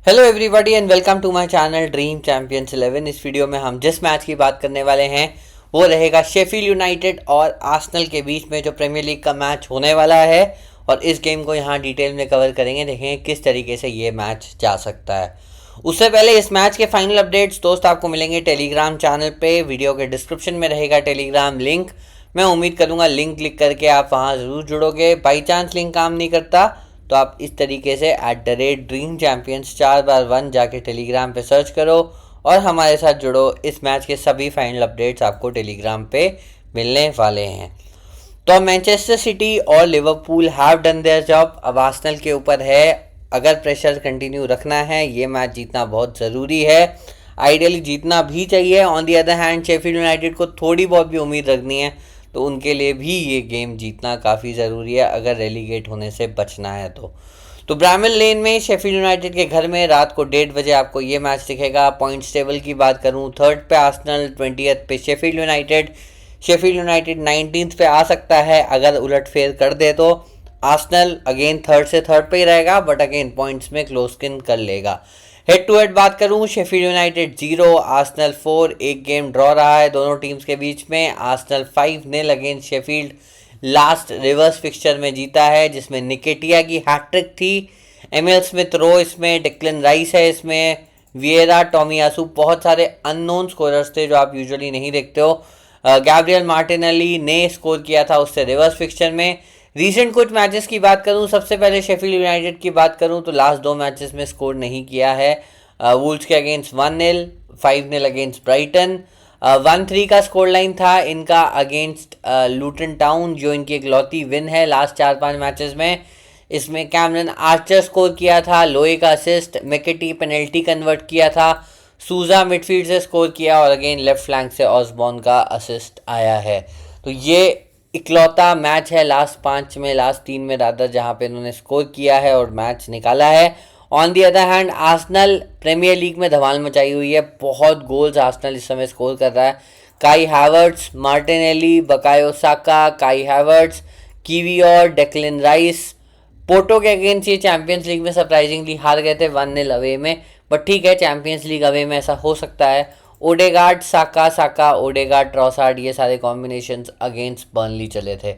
Hello everybody and welcome to my channel dream champions 11। इस video में हम जिस मैच की बात करने वाले हैं वो रहेगा शेफील्ड यूनाइटेड और आर्सेनल के बीच में जो प्रीमियर लीग का मैच होने वाला है। और इस गेम को यहाँ डिटेल में कवर करेंगे, देखेंगे किस तरीके से ये मैच जा सकता है। उससे पहले इस मैच के फाइनल अपडेट्स दोस्त आपको मिलेंगे टेलीग्राम चैनल पे। वीडियो के डिस्क्रिप्शन में रहेगा टेलीग्राम लिंक। मैं उम्मीद करूँगा लिंक क्लिक करके आप वहाँ ज़रूर जुड़ोगे। बाई चांस लिंक काम नहीं करता तो आप इस तरीके से @ड्रीम चैंपियंस 4x1 जाके टेलीग्राम पे सर्च करो और हमारे साथ जुड़ो। इस मैच के सभी फाइनल अपडेट्स आपको टेलीग्राम पे मिलने वाले हैं। तो मैनचेस्टर सिटी और Liverpool have done their job. अब आर्सेनल के ऊपर है, अगर प्रेशर कंटिन्यू रखना है ये मैच जीतना बहुत ज़रूरी है। आइडियली जीतना भी चाहिए। On the other hand Sheffield United को थोड़ी बहुत भी उम्मीद रखनी है तो उनके लिए भी ये गेम जीतना काफ़ी ज़रूरी है अगर रेलीगेट होने से बचना है तो ब्रैमल लेन में शेफील्ड यूनाइटेड के घर में रात को 1:30 बजे आपको ये मैच दिखेगा। पॉइंट्स टेबल की बात करूँ, 3rd पे आर्सेनल, 20th पे Sheffield United. Sheffield United 19th पे आ सकता है अगर उलटफेर कर दे तो। आर्सेनल अगेन 3rd से 3rd पे ही रहेगा बट अगेन पॉइंट्स में क्लोज स्किन कर लेगा। हेड टू हेड बात करूं, शेफील्ड यूनाइटेड 0 आर्सेनल 4, एक गेम ड्रॉ रहा है दोनों टीम्स के बीच में। Arsenal 5-0 against Sheffield last reverse fixture में जीता है जिसमें निकेटिया की हैट्रिक थी। एमिल स्मिथ रो इसमें, डिक्लन राइस है इसमें, विएरा, टोमियासू, बहुत सारे अननोन स्कोरर्स थे जो आप यूजुअली नहीं देखते हो। गैब्रियल मार्टिनेली ने स्कोर किया था उससे रिवर्स फिक्सचर में। रीसेंट कुछ मैचेस की बात करूं, सबसे पहले शेफील्ड यूनाइटेड की बात करूं तो लास्ट 2 मैचेस में स्कोर नहीं किया है। वुल्व्स के अगेंस्ट 1-0, 5-0 अगेंस्ट ब्राइटन। 1-3 का स्कोर लाइन था इनका अगेंस्ट लूटन टाउन जो इनकी इकलौती विन है लास्ट 4-5 मैचेस में। इसमें कैमरन आर्चर स्कोर किया था, लोए का असिस्ट, मैकेटी पेनल्टी कन्वर्ट किया था, सूजा मिडफील्ड से स्कोर किया और अगेन लेफ्ट फ्लैंक से ऑसबॉर्न का असिस्ट आया है। तो ये इकलौता मैच है लास्ट 5 में, लास्ट 3 में रादर, जहां पे इन्होंने स्कोर किया है और मैच निकाला है। On the other hand Arsenal Premier League में धमाल मचाई हुई है, बहुत गोल्स आर्सेनल इस समय स्कोर कर रहा है। काई हैवर्ट्स, मार्टिनेली, बकायो साका, काई हैवर्ट्स, कीवियोर, डेक्लन राइस। पोर्टो के अगेंस्ट ये चैंपियंस लीग में सरप्राइजिंगली हार गए थे 1-0 अवे में, बट ठीक है चैंपियंस लीग अवे में ऐसा हो सकता है। ओडेगार्ड, साका, साका, ओडेगार्ड, ट्रॉसार्ड, ये सारे कॉम्बिनेशंस अगेंस्ट बर्नली चले थे।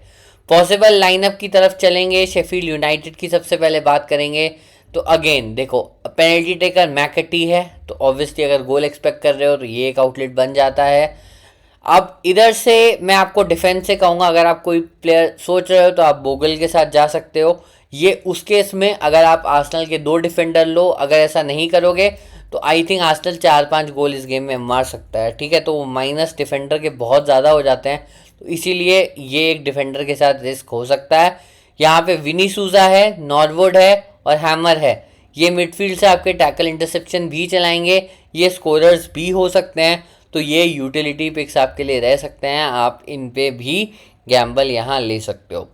पॉसिबल लाइनअप की तरफ चलेंगे, शेफील्ड यूनाइटेड की सबसे पहले बात करेंगे तो अगेन देखो पेनल्टी टेकर मैकेटी है तो ऑब्वियसली अगर गोल एक्सपेक्ट कर रहे हो तो ये एक आउटलेट बन जाता है। अब इधर से मैं आपको डिफेंस से कहूँगा, अगर आप कोई प्लेयर सोच रहे हो तो आप बोगल के साथ जा सकते हो। ये उस केस में अगर आप आर्सेनल के 2 डिफेंडर लो, अगर ऐसा नहीं करोगे तो आई थिंक आर्सेनल 4-5 गोल इस गेम में मार सकता है, ठीक है। तो वो माइनस डिफेंडर के बहुत ज़्यादा हो जाते हैं तो इसीलिए ये एक डिफेंडर के साथ रिस्क हो सकता है। यहाँ पे विनी सूजा है, नॉर्वुड है और हैमर है। ये मिडफील्ड से आपके टैकल इंटरसेप्शन भी चलाएंगे, ये स्कोरर्स भी हो सकते हैं तो ये यूटिलिटी पिक्स आपके लिए रह सकते हैं, आप इन पे भी गैम्बल यहाँ ले सकते हो,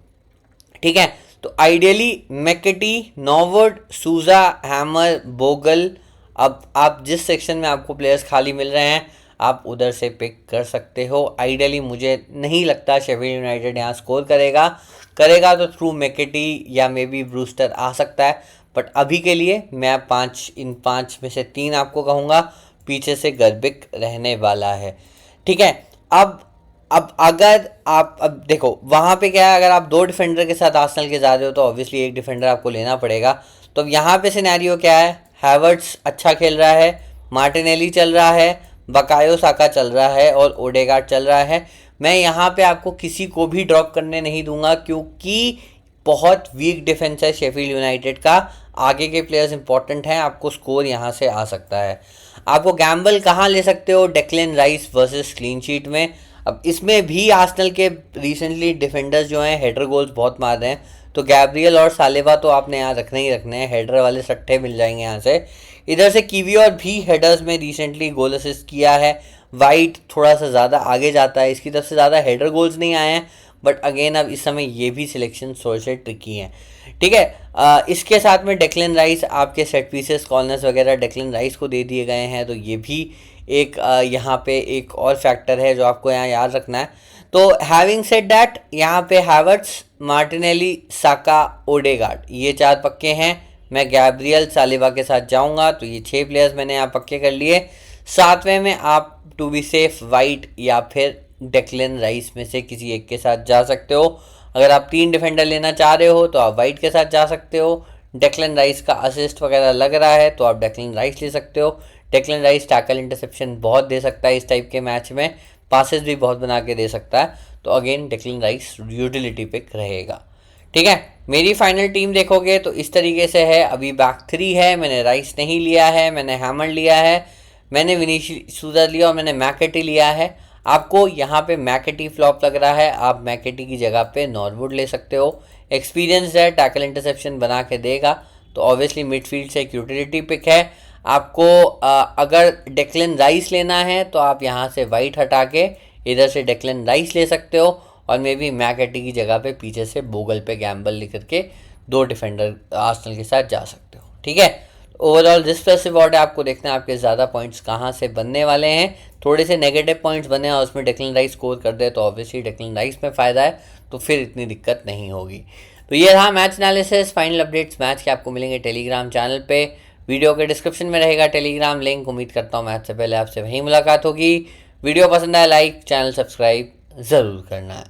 ठीक है। तो आइडियली मैकेटी, नॉर्वुड, सूजा, हैमर, बोगल। अब आप जिस सेक्शन में आपको प्लेयर्स खाली मिल रहे हैं आप उधर से पिक कर सकते हो। आइडियली मुझे नहीं लगता शेफील्ड यूनाइटेड यहाँ स्कोर करेगा तो थ्रू मैकेटी या मे बी ब्रूस्टर आ सकता है, बट अभी के लिए मैं इन 5 में से 3 आपको कहूँगा, पीछे से गर्बिक रहने वाला है, ठीक है। अब अगर आप अब देखो वहाँ पे क्या है, अगर आप 2 डिफेंडर के साथ आर्सेनल के जा रहे हो तो ऑब्वियसली एक डिफेंडर आपको लेना पड़ेगा। तो अब यहाँ पे सिनेरियो क्या है, हैवर्ट्स अच्छा खेल रहा है, मार्टिनेली चल रहा है, बकायो साका चल रहा है और ओडेगार्ड चल रहा है। मैं यहाँ पे आपको किसी को भी ड्रॉप करने नहीं दूंगा क्योंकि बहुत वीक डिफेंस है शेफील्ड यूनाइटेड का। आगे के प्लेयर्स इंपॉर्टेंट हैं, आपको स्कोर यहाँ से आ सकता है। आपको गैम्बल कहाँ ले सकते हो, Declan rice versus clean sheet में। अब इसमें भी आर्सेनल के रिसेंटली डिफेंडर्स जो हैं हेडर गोल्स बहुत मार रहे हैं तो गैब्रियल और सालेबा तो आपने यहाँ रखने ही रखने हैं, हेडर वाले सट्टे मिल जाएंगे यहाँ से। इधर से कीवियोर भी हेडर्स में रिसेंटली गोल असिस्ट किया है। वाइट थोड़ा सा ज़्यादा आगे जाता है, इसकी तरफ से ज़्यादा हेडर गोल्स नहीं आए हैं बट अगेन अब इस समय ये भी सिलेक्शन थोड़े से ट्रिकी हैं, ठीक है। इसके साथ में डेक्लन राइस, आपके सेट पीसेस कॉर्नर्स वगैरह डेक्लन राइस को दे दिए गए हैं तो ये भी एक यहाँ पे एक और फैक्टर है जो आपको यहाँ याद रखना है। तो हैविंग सेड दैट यहाँ पे हैवर्ट्स, मार्टिनेली, साका, ओडेगार्ड ये 4 पक्के हैं। मैं गैब्रियल सालिबा के साथ जाऊंगा। तो ये 6 प्लेयर्स मैंने यहाँ पक्के कर लिए। 7वें में आप टू बी सेफ वाइट या फिर डेक्लन राइस में से किसी एक के साथ जा सकते हो। अगर आप 3 डिफेंडर लेना चाह रहे हो तो आप वाइट के साथ जा सकते हो। डेक्लन राइस का असिस्ट वगैरह लग रहा है तो आप डेक्लन राइस ले सकते हो। डेक्लन राइस टैकल इंटरसेप्शन बहुत दे सकता है इस टाइप के मैच में, पासेस भी बहुत बना के दे सकता है। तो again Declan Rice utility pick रहेगा। ठीक है, मेरी फाइनल टीम देखोगे तो इस तरीके से है। अभी बैक 3 है, मैंने राइस नहीं लिया है, मैंने हैमंड लिया है, मैंने विनीशियस जूनियर लिया और मैंने मैकेटी लिया है। आपको यहाँ पे मैकेटी फ्लॉप लग रहा है, आप मैकेटी की जगह पे नॉरवुड ले सकते हो। एक्सपीरियंस है, टैकल इंटरसेप्शन बना के देगा, तो ऑब्वियसली मिडफील्ड से एक यूटिलिटी पिक है। आपको अगर डेक्लन राइस लेना है तो आप यहाँ से वाइट हटा के इधर से डेक्लन राइस ले सकते हो, और मे बी मैकेटी की जगह पे पीछे से बोगल पे गैम्बल लेकर के 2 डिफेंडर आर्सेनल के साथ जा सकते हो। ठीक है, ओवरऑल दिस प्लस रिवॉर्ड है, आपको देखना है आपके ज़्यादा पॉइंट्स कहाँ से बनने वाले हैं। थोड़े से नेगेटिव पॉइंट्स बने और उसमें डेक्लन राइस स्कोर कर दे तो ऑब्वियसली डेक्लन राइस में फ़ायदा है, तो फिर इतनी दिक्कत नहीं होगी। तो ये रहा match analysis. Final updates match के आपको मिलेंगे टेलीग्राम चैनल पे, वीडियो के डिस्क्रिप्शन में रहेगा टेलीग्राम लिंक। उम्मीद करता हूँ मैच से पहले आपसे वहीं मुलाकात होगी। वीडियो पसंद आए लाइक, चैनल सब्सक्राइब ज़रूर करना है।